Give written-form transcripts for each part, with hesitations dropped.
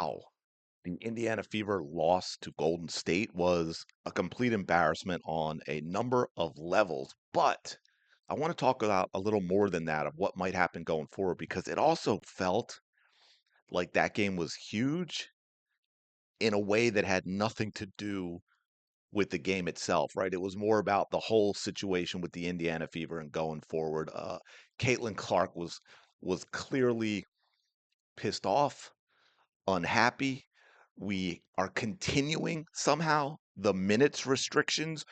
Wow. The Indiana Fever loss to Golden State was a complete embarrassment on a number of levels, but I want to talk about a little more than that of what might happen going forward because it also felt like that game was huge in a way that had nothing to do with the game itself, right? It was more about the whole situation with the Indiana Fever and going forward. Caitlin Clark was clearly pissed off, unhappy. We are continuing somehow the minutes restrictions,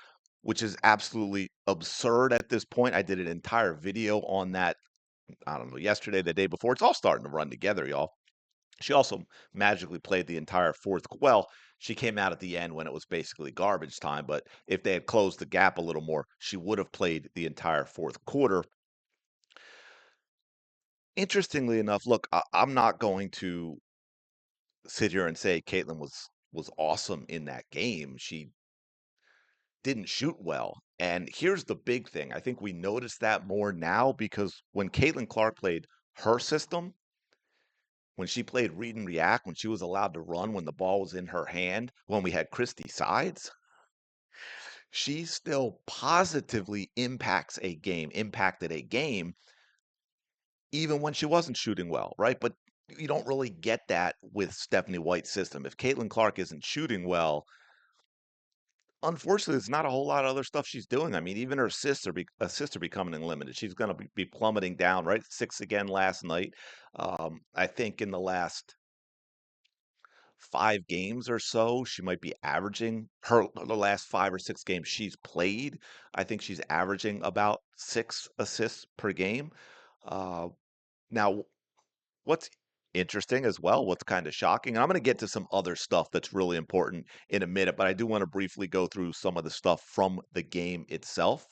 which is absolutely absurd at this point. I did an entire video on that, I don't know, yesterday, the day before. It's all starting to run together, y'all. She also magically played the entire well, she came out at the end when it was basically garbage time, but if they had closed the gap a little more, she would have played the entire fourth quarter. Interestingly enough, look, I'm not going to sit here and say Caitlin was awesome in that game. She didn't shoot well. And here's the big thing. I think we notice that more now because when Caitlin Clark played her system, when she played read and react, when she was allowed to run, when the ball was in her hand, when we had Christy Sides, she still positively impacted a game, even when she wasn't shooting well, right? But you don't really get that with Stephanie White's system. If Caitlin Clark isn't shooting well, unfortunately, there's not a whole lot of other stuff she's doing. I mean, even her assists are becoming limited. She's going to be plummeting down, right? Six again last night. I think in the last 5 games or so, she might be averaging the last 5 or 6 games she's played. I think she's averaging about 6 assists per game. Uh, now, what's interesting as well, what's kind of shocking, and I'm going to get to some other stuff that's really important in a minute, but I do want to briefly go through some of the stuff from the game itself.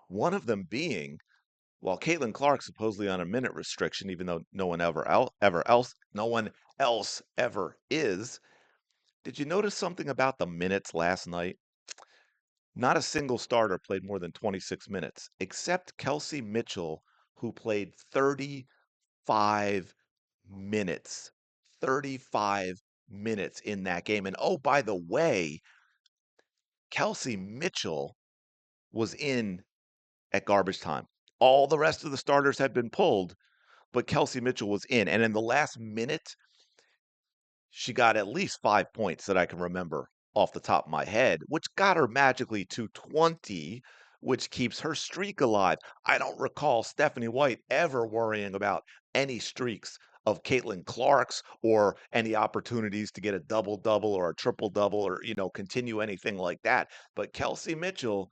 One of them being, while Caitlin Clark supposedly on a minute restriction, even though no one else ever is, did you notice something about the minutes last night? Not a single starter played more than 26 minutes, except Kelsey Mitchell, who played 35 minutes. 35 minutes in that game. And oh, by the way, Kelsey Mitchell was in at garbage time. All the rest of the starters had been pulled, but Kelsey Mitchell was in. And in the last minute, she got at least 5 points that I can remember off the top of my head, which got her magically to 20, which keeps her streak alive. I don't recall Stephanie White ever worrying about any streaks of Caitlin Clark's or any opportunities to get a double double or a triple double or, continue anything like that. But Kelsey Mitchell,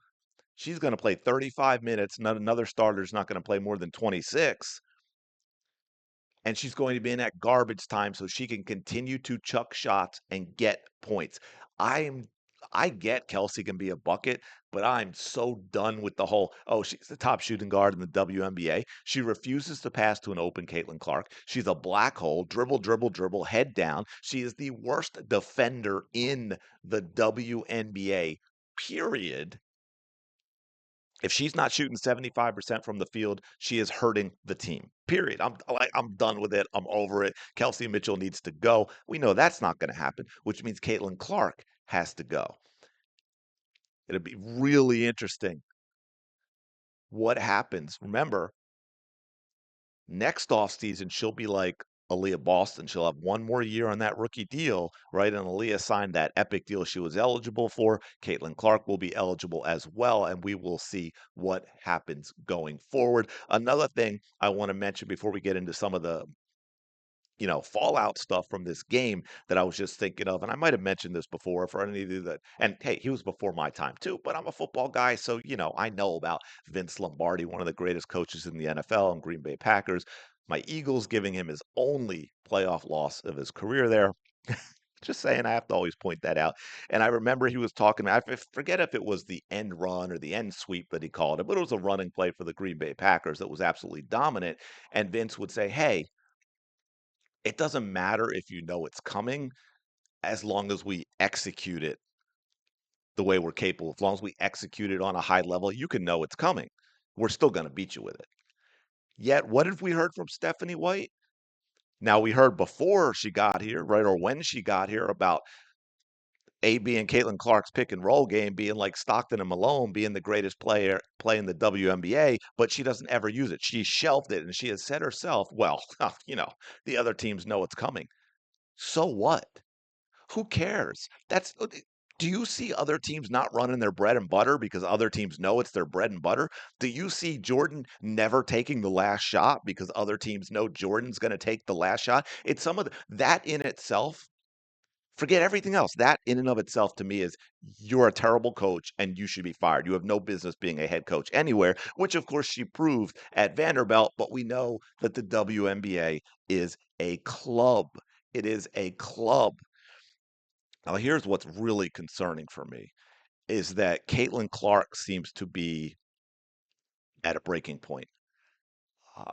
she's going to play 35 minutes. Another starter's not going to play more than 26, and she's going to be in that garbage time so she can continue to chuck shots and get points. I'm I get Kelsey can be a bucket, but I'm so done with the whole, oh, she's the top shooting guard in the WNBA. She refuses to pass to an open Caitlin Clark. She's a black hole, dribble, dribble, dribble, head down. She is the worst defender in the WNBA, period. If she's not shooting 75% from the field, she is hurting the team. Period. I'm done with it. I'm over it. Kelsey Mitchell needs to go. We know that's not going to happen, which means Caitlin Clark has to go. It'll be really interesting what happens. Remember, next offseason, she'll be like Aaliyah Boston. She'll have one more year on that rookie deal, right? And Aaliyah signed that epic deal she was eligible for. Caitlin Clark will be eligible as well, and we will see what happens going forward. Another thing I want to mention before we get into some of the fallout stuff from this game that I was just thinking of, and I might have mentioned this before for any of you that, and hey, he was before my time too, but I'm a football guy, so I know about Vince Lombardi, one of the greatest coaches in the NFL and Green Bay Packers. My Eagles giving him his only playoff loss of his career there. Just saying, I have to always point that out. And I remember he was talking, forget if it was the end run or the end sweep that he called it, but it was a running play for the Green Bay Packers that was absolutely dominant. And Vince would say, hey, it doesn't matter if you know it's coming as long as we execute it the way we're capable. As long as we execute it on a high level, you can know it's coming. We're still going to beat you with it. Yet, what have we heard from Stephanie White? Now we heard before she got here, right, or when she got here about AB and Caitlin Clark's pick and roll game being like Stockton and Malone being the greatest player playing the WNBA, but she doesn't ever use it. She shelved it and she has said herself, well, the other teams know it's coming. So what? Who cares? Do you see other teams not running their bread and butter because other teams know it's their bread and butter? Do you see Jordan never taking the last shot because other teams know Jordan's going to take the last shot? It's some of that in itself. Forget everything else. That in and of itself to me is you're a terrible coach and you should be fired. You have no business being a head coach anywhere, which of course she proved at Vanderbilt, but we know that the WNBA is a club. It is a club. Now, here's what's really concerning for me is that Caitlin Clark seems to be at a breaking point.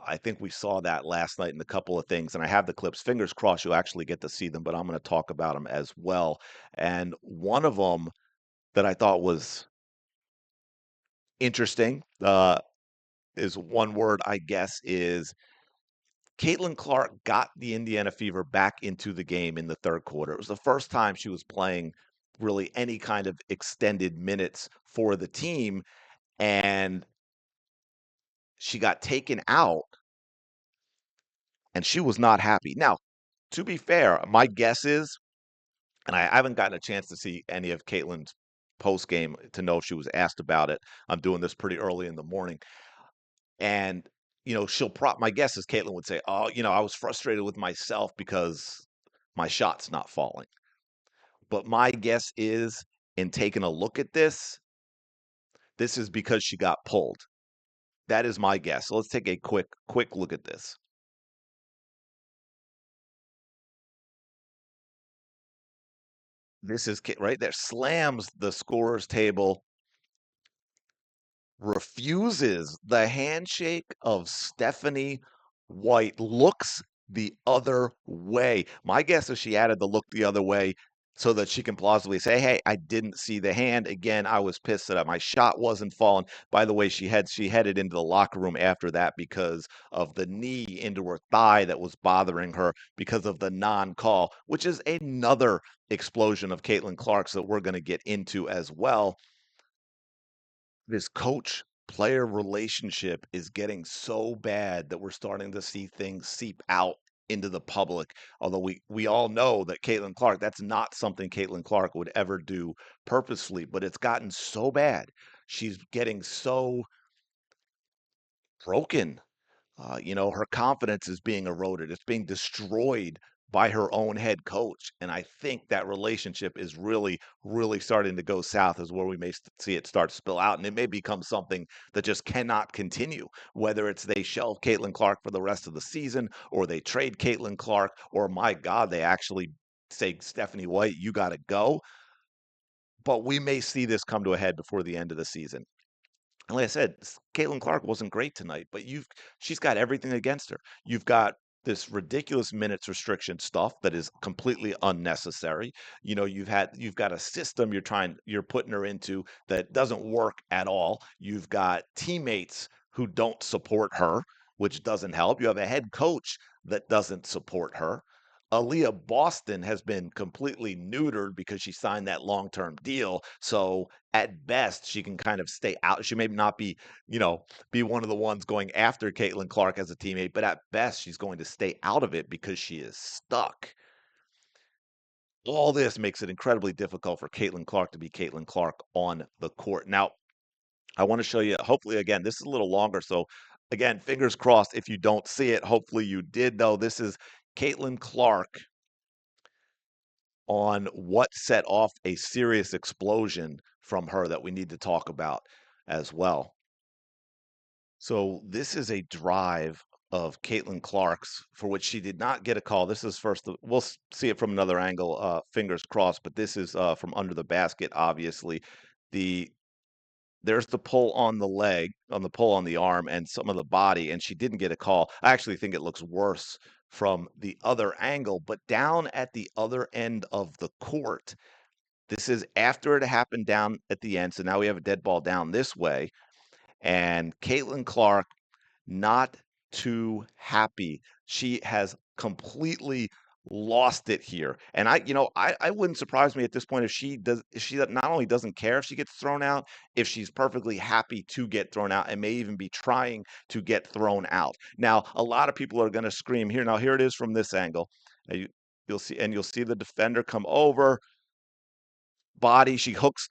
I think we saw that last night in a couple of things, and I have the clips. Fingers crossed you'll actually get to see them, but I'm going to talk about them as well. And one of them that I thought was interesting is one word, I guess, is Caitlin Clark got the Indiana Fever back into the game in the third quarter. It was the first time she was playing really any kind of extended minutes for the team, and she got taken out, and she was not happy. Now, to be fair, my guess is, and I haven't gotten a chance to see any of Caitlin's post game to know if she was asked about it. I'm doing this pretty early in the morning. And, my guess is Caitlin would say, oh, I was frustrated with myself because my shot's not falling. But my guess is, in taking a look at this is because she got pulled. That is my guess. So let's take a quick look at this. This is right there, slams the scorer's table, refuses the handshake of Stephanie White, looks the other way. My guess is she added the look the other way so that she can plausibly say, "Hey, I didn't see the hand. Again, I was pissed that my shot wasn't falling." By the way, she headed into the locker room after that because of the knee into her thigh that was bothering her because of the non-call, which is another explosion of Caitlin Clark's that we're going to get into as well. This coach player relationship is getting so bad that we're starting to see things seep out into the public. Although we all know that Caitlin Clark, that's not something Caitlin Clark would ever do purposefully, but it's gotten so bad. She's getting so broken. Her confidence is being eroded. It's being destroyed by her own head coach. And I think that relationship is really, really starting to go south, is where we may see it start to spill out. And it may become something that just cannot continue, whether it's they shelve Caitlin Clark for the rest of the season, or they trade Caitlin Clark, or my God, they actually say, Stephanie White, you got to go. But we may see this come to a head before the end of the season. And like I said, Caitlin Clark wasn't great tonight, but she's got everything against her. You've got this ridiculous minutes restriction stuff that is completely unnecessary. You've got a system you're putting her into that doesn't work at all. You've got teammates who don't support her, which doesn't help. You have a head coach that doesn't support her. Aaliyah Boston has been completely neutered because she signed that long-term deal. So at best, she can kind of stay out. She may not be one of the ones going after Caitlin Clark as a teammate, but at best, she's going to stay out of it because she is stuck. All this makes it incredibly difficult for Caitlin Clark to be Caitlin Clark on the court. Now, I want to show you, hopefully, again, this is a little longer. So, again, fingers crossed if you don't see it. Hopefully, you did, though. This is Caitlin Clark on what set off a serious explosion from her that we need to talk about as well. So this is a drive of Caitlin Clark's for which she did not get a call. This is first, we'll see it from another angle, fingers crossed, but this is from under the basket, obviously. The There's the pull on the leg, on the pull on the arm, and some of the body, and she didn't get a call. I actually think it looks worse from the other angle, but down at the other end of the court, this is after it happened down at the end. So now we have a dead ball down this way, and Caitlin Clark not too happy. She has completely lost it here. And I wouldn't surprise me at this point if she not only doesn't care if she gets thrown out, if she's perfectly happy to get thrown out and may even be trying to get thrown out. Now, a lot of people are going to scream here. Now, here it is from this angle. Uh, You, you'll see the defender come over, body. She hooks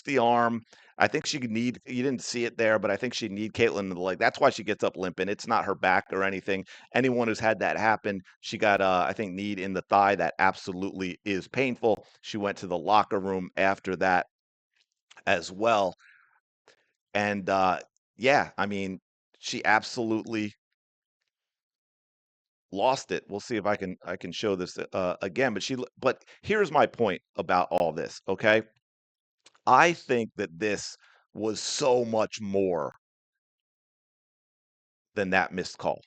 the arm. I think she could need. You didn't see it there, but I think she need Caitlin in the leg. That's why she gets up limping. It's not her back or anything. Anyone who's had that happen, she got I think need in the thigh. That absolutely is painful. She went to the locker room after that as well, and yeah, I mean, she absolutely lost it. We'll see if I can show this again. But here's my point about all this. Okay, I think that this was so much more than that missed call.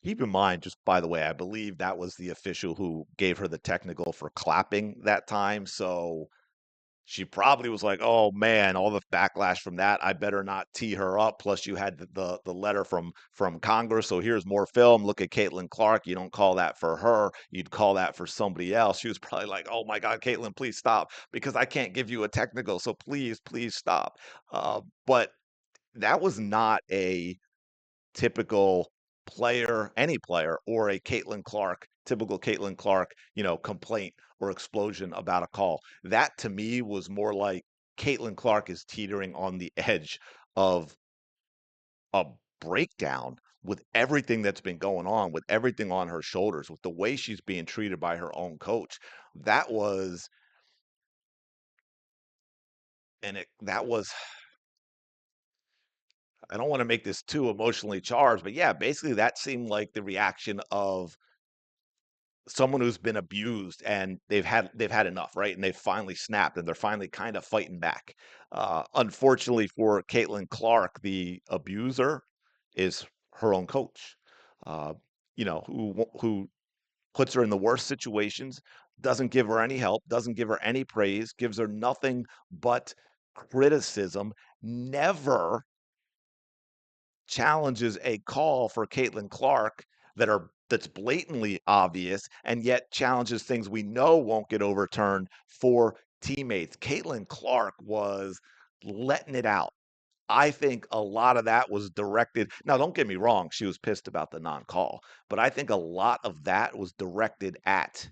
Keep in mind, just by the way, I believe that was the official who gave her the technical for clapping that time. So she probably was like, "Oh man, all the backlash from that. I better not tee her up." Plus, you had the letter from Congress. So here's more film. Look at Caitlin Clark. You don't call that for her. You'd call that for somebody else. She was probably like, "Oh my God, Caitlin, please stop because I can't give you a technical. So please, please stop." But that was not a typical player, any player, or a Caitlin Clark, typical Caitlin Clark, complaint or explosion about a call. That to me was more like Caitlin Clark is teetering on the edge of a breakdown with everything that's been going on, with everything on her shoulders, with the way she's being treated by her own coach. That was, that was, I don't want to make this too emotionally charged, but yeah, basically that seemed like the reaction of someone who's been abused and they've had enough, right? And they've finally snapped and they're finally kind of fighting back. Unfortunately for Caitlin Clark, the abuser is her own coach. Uh, who puts her in the worst situations, doesn't give her any help, doesn't give her any praise, gives her nothing but criticism, never challenges a call for Caitlin Clark that's blatantly obvious and yet challenges things we know won't get overturned for teammates. Caitlin Clark was letting it out. I think a lot of that was directed. Now, don't get me wrong, she was pissed about the non-call, but I think a lot of that was directed at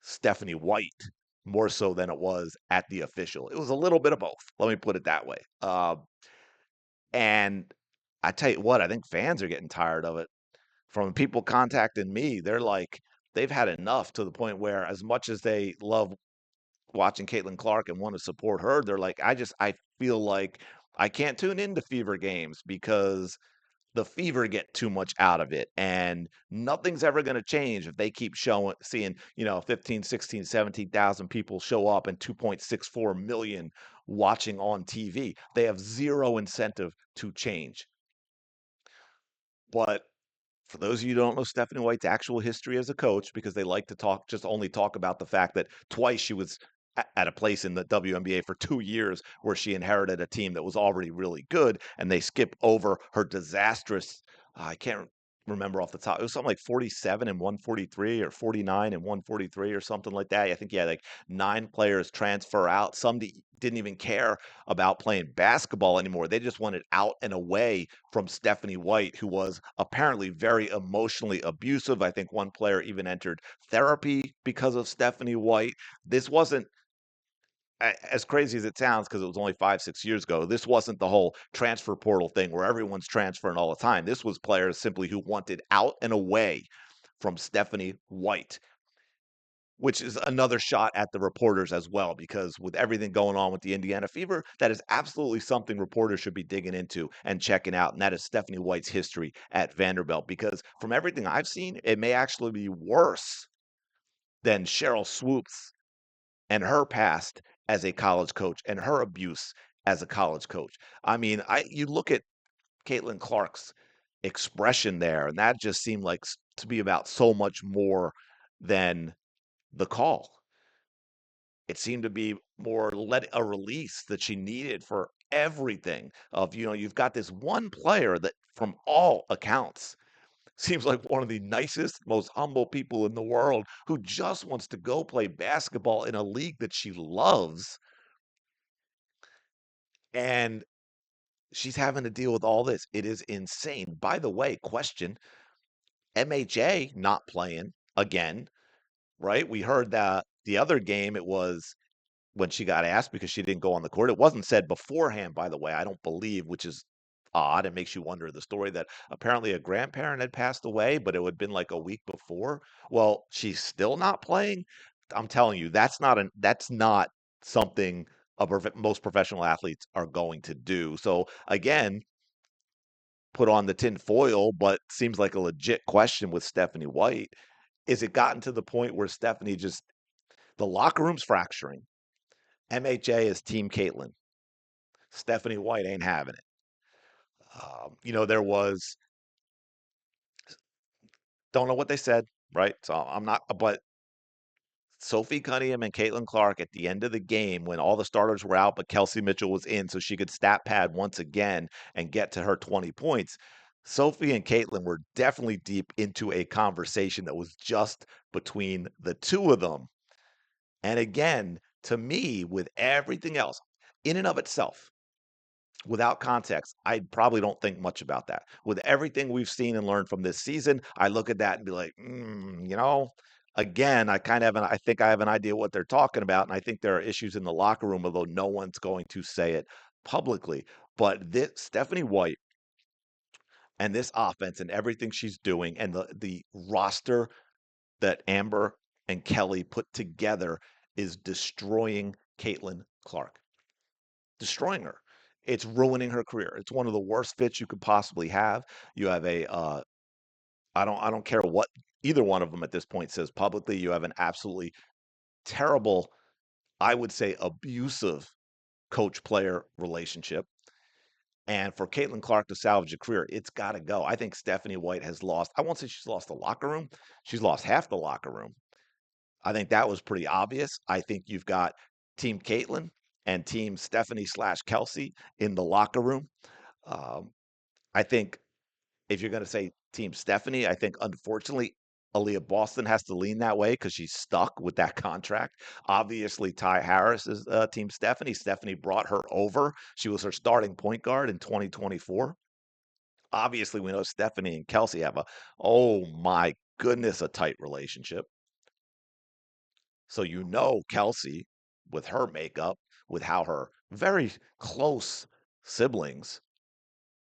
Stephanie White more so than it was at the official. It was a little bit of both. Let me put it that way. And I tell you what, I think fans are getting tired of it. From people contacting me, they're like, they've had enough to the point where, as much as they love watching Caitlin Clark and want to support her, they're like, I feel like I can't tune into Fever games because the Fever get too much out of it. And nothing's ever going to change if they keep seeing, 15, 16, 17,000 people show up and 2.64 million watching on TV. They have zero incentive to change. But for those of you who don't know Stephanie White's actual history as a coach, because they like to only talk about the fact that twice she was at a place in the WNBA for 2 years where she inherited a team that was already really good, and they skip over her disastrous. I can't remember off the top. It was something like 47 and 143, or 49 and 143, or something like that. I think yeah, like 9 players transfer out. Some didn't even care about playing basketball anymore. They just wanted out and away from Stephanie White, who was apparently very emotionally abusive. I think one player even entered therapy because of Stephanie White. This wasn't as crazy as it sounds because it was only 5, 6 years ago. This wasn't the whole transfer portal thing where everyone's transferring all the time. This was players simply who wanted out and away from Stephanie White, which is another shot at the reporters as well, because with everything going on with the Indiana Fever, that is absolutely something reporters should be digging into and checking out. And that is Stephanie White's history at Vanderbilt, because from everything I've seen, it may actually be worse than Cheryl Swoops and her past as a college coach and her abuse as a college coach. I mean, you look at Caitlin Clark's expression there, and that just seemed like to be about so much more than the call. It seemed to be more let a release that she needed for everything of, you've got this one player that from all accounts seems like one of the nicest, most humble people in the world who just wants to go play basketball in a league that she loves, and she's having to deal with all this. It is insane. By the way, question, MHA not playing again, right? We heard that the other game, it was when she got asked because she didn't go on the court. It wasn't said beforehand, by the way, I don't believe, which is odd. It makes you wonder the story that apparently a grandparent had passed away, but it had been like a week before. Well, she's still not playing. I'm telling you, that's not something most professional athletes are going to do. So again, put on the tin foil, but seems like a legit question with Stephanie White. Is it gotten to the point where Stephanie just the locker room's fracturing? MHA is Team Caitlin. Stephanie White ain't having it. There was, don't know what they said, right? So I'm not, but Sophie Cunningham and Caitlin Clark at the end of the game when all the starters were out, but Kelsey Mitchell was in so she could stat pad once again and get to her 20 points. Sophie and Caitlin were definitely deep into a conversation that was just between the two of them. And again, to me, with everything else, in and of itself, without context, I probably don't think much about that. With everything we've seen and learned from this season, I look at that and be like, again, I kind of have I think I have an idea what they're talking about, and I think there are issues in the locker room, although no one's going to say it publicly. But this Stephanie White and this offense and everything she's doing, and the roster that Amber and Kelly put together is destroying Caitlin Clark, destroying her. It's ruining her career. It's one of the worst fits you could possibly have. You have I don't care what either one of them at this point says publicly. You have an absolutely terrible, I would say abusive coach player relationship. And for Caitlin Clark to salvage a career, it's got to go. I think Stephanie White has lost, I won't say she's lost the locker room. She's lost half the locker room. I think that was pretty obvious. I think you've got Team Caitlin and Team Stephanie slash Kelsey in the locker room. Um, I think if you're going to say Team Stephanie, I think unfortunately Aaliyah Boston has to lean that way because she's stuck with that contract. Obviously, Ty Harris is Team Stephanie. Stephanie brought her over. She was her starting point guard in 2024. Obviously, we know Stephanie and Kelsey have oh my goodness, a tight relationship. So Kelsey, with her makeup, with how siblings,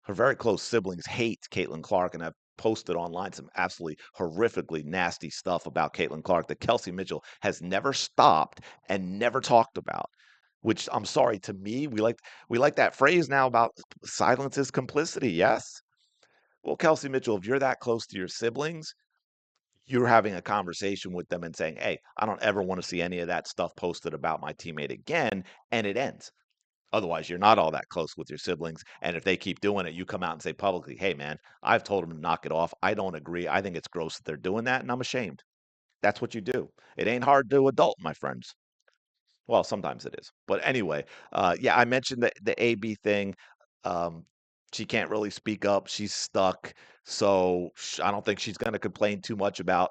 her very close siblings hate Caitlin Clark and have posted online some absolutely horrifically nasty stuff about Caitlin Clark that Kelsey Mitchell has never stopped and never talked about. Which I'm sorry, to me, we like that phrase now about silence is complicity. Yes. Well, Kelsey Mitchell, if you're that close to your siblings, you're having a conversation with them and saying, "Hey, I don't ever want to see any of that stuff posted about my teammate again," and it ends. Otherwise, you're not all that close with your siblings, and if they keep doing it, you come out and say publicly, "Hey, man, I've told them to knock it off. I don't agree. I think it's gross that they're doing that, and I'm ashamed." That's what you do. It ain't hard to adult, my friends. Well, sometimes it is. But anyway, yeah, I mentioned the AB thing. Um, she can't really speak up. She's stuck. So I don't think she's going to complain too much about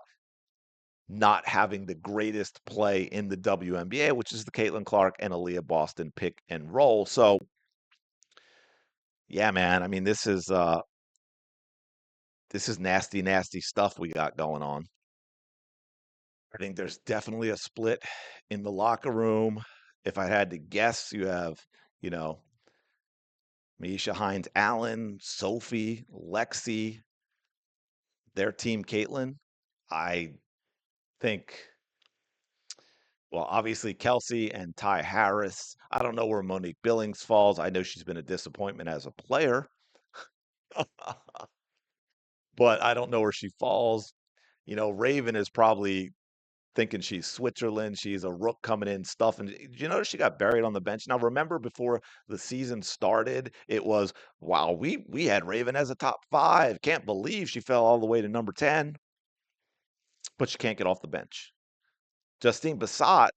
not having the greatest play in the WNBA, which is the Caitlin Clark and Aaliyah Boston pick and roll. So yeah, man. I mean, this is nasty, nasty stuff we got going on. I think there's definitely a split in the locker room. If I had to guess, you have, you know, Misha Hines Allen, Sophie, Lexi, their team Caitlin. I think well, obviously Kelsey and Ty Harris. I don't know where Monique Billings falls. I know she's been a disappointment as a player, but I don't know where she falls. Raven is probably thinking she's Switzerland. She's a rook coming in, stuffing. Did you notice she got buried on the bench? Now, remember before the season started, it was, wow, we had Raven as a top 5. Can't believe she fell all the way to number 10, but she can't get off the bench. Justine Bassat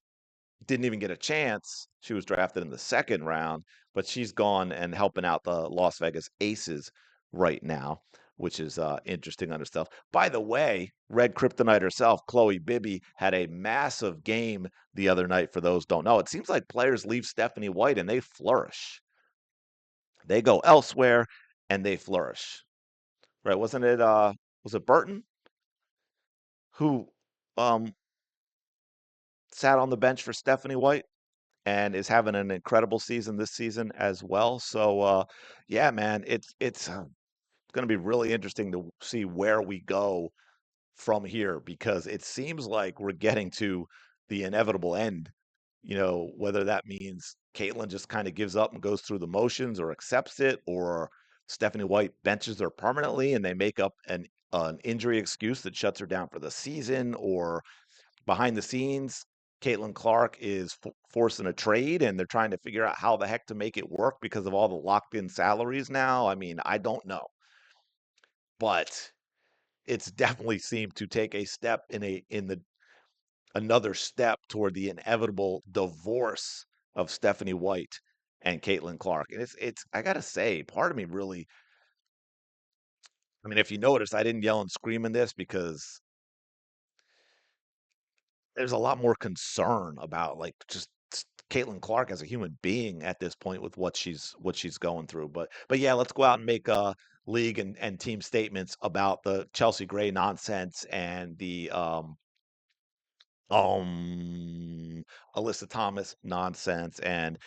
didn't even get a chance. She was drafted in the second round, but she's gone and helping out the Las Vegas Aces right now, which is interesting under stuff. By the way, Red Kryptonite herself, Chloe Bibby, had a massive game the other night. For those who don't know, it seems like players leave Stephanie White and they flourish. They go elsewhere and they flourish. Right? Wasn't it? Was it Burton who um, sat on the bench for Stephanie White and is having an incredible season this season as well. So yeah, man, it's going to be really interesting to see where we go from here because it seems like we're getting to the inevitable end. You know, whether that means Caitlyn just kind of gives up and goes through the motions or accepts it, or Stephanie White benches her permanently and they make up an injury excuse that shuts her down for the season, or behind the scenes, Caitlin Clark is forcing a trade and they're trying to figure out how the heck to make it work because of all the locked in salaries now. I mean, I don't know, but it's definitely seemed to take a step in the another step toward the inevitable divorce of Stephanie White and Caitlin Clark. And it's I gotta say, part of me really, I mean, if you notice, I didn't yell and scream in this because there's a lot more concern about like just Caitlin Clark as a human being at this point with what she's going through. But yeah, let's go out and make league and team statements about the Chelsea Gray nonsense and the um Alyssa Thomas nonsense. And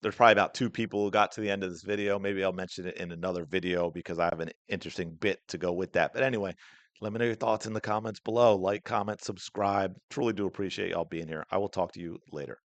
there's probably about two people who got to the end of this video. Maybe I'll mention it in another video because I have an interesting bit to go with that. But anyway, let me know your thoughts in the comments below. Like, comment, subscribe. Truly do appreciate y'all being here. I will talk to you later.